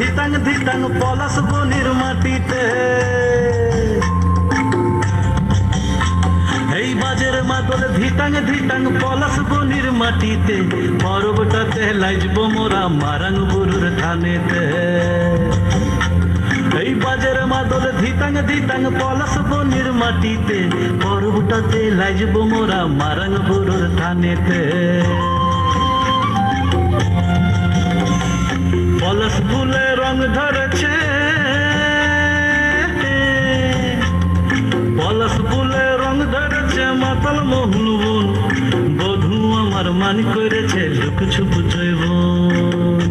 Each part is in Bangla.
ধিতাং ধিতাং পলাশ বনির মাটিতে। এই বাজের মাদল ধিতাং ধিতাং পলাশ বনির মাটিতে, পর্বটাতে লাইজব মোরা মারাং বুরুর থানেতে। এই বাজের মাদল ধিতাং ধিতাং পলাশ বনির মাটিতে, পর্বটাতে লাইজব মোরা মারাং বুরুর থানেতে। পলাশ ফুলে রং ধরেছে, পলাশ ফুলে রং ধরেছে মাতাল মোহন বন, বধূ আমার মান করেছে লুক ছুপ জৈবন।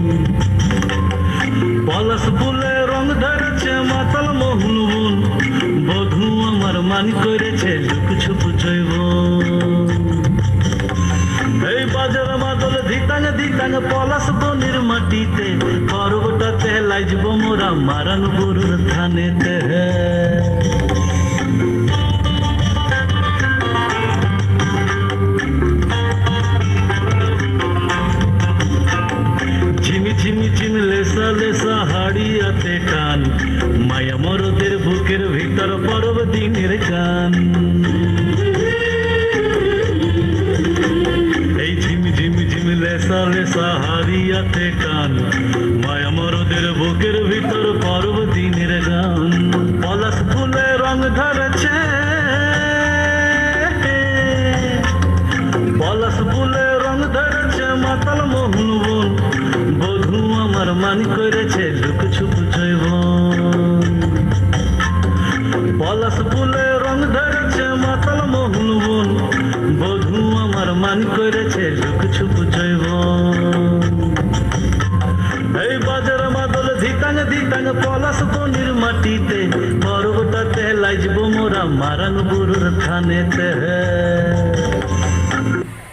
পলাশ ফুলে রং ধরেছে মাতাল মোহন বন, বধূ আমার মান করেছে লুক ছুপ জৈবন। এই বাজার মাদল ধিতাং ধিতাং পলাশ বনির মাটিতে, পর্বটাতে লাইজব মোরা মারান বুরুর থানেতে। ঝিমি ঝিমি ঝিমি লেসা লেসা হাড়িয়াতে টান, মায়া মরদের বুকের ভিতর পরব দিনের গান। এই ঝিমি ঝিমি ঝিমি লেসা লেসা হারিয়াতে টান, মায়া মরদের বুকের ভিতর পরব দিনের গান। পলাশ ফুলে রং ধরেছে, পলাশ ফুলে রং ধরেছে মাতাল মোহন বন, বধূ আমার মান করেছে লুক ছুপ জৈবন। পলাশ ফুলে রং ধরেছে মাতাল মোহন বন, বধূ আমার মান করেছে লুক ছুপ জৈবন। এই বাজার মাদল ধিতাং ধিতাং পলাশ বনির মাটিতে, পর্বটাতে লাইজব মোরা মারান বুরুর থানেতে।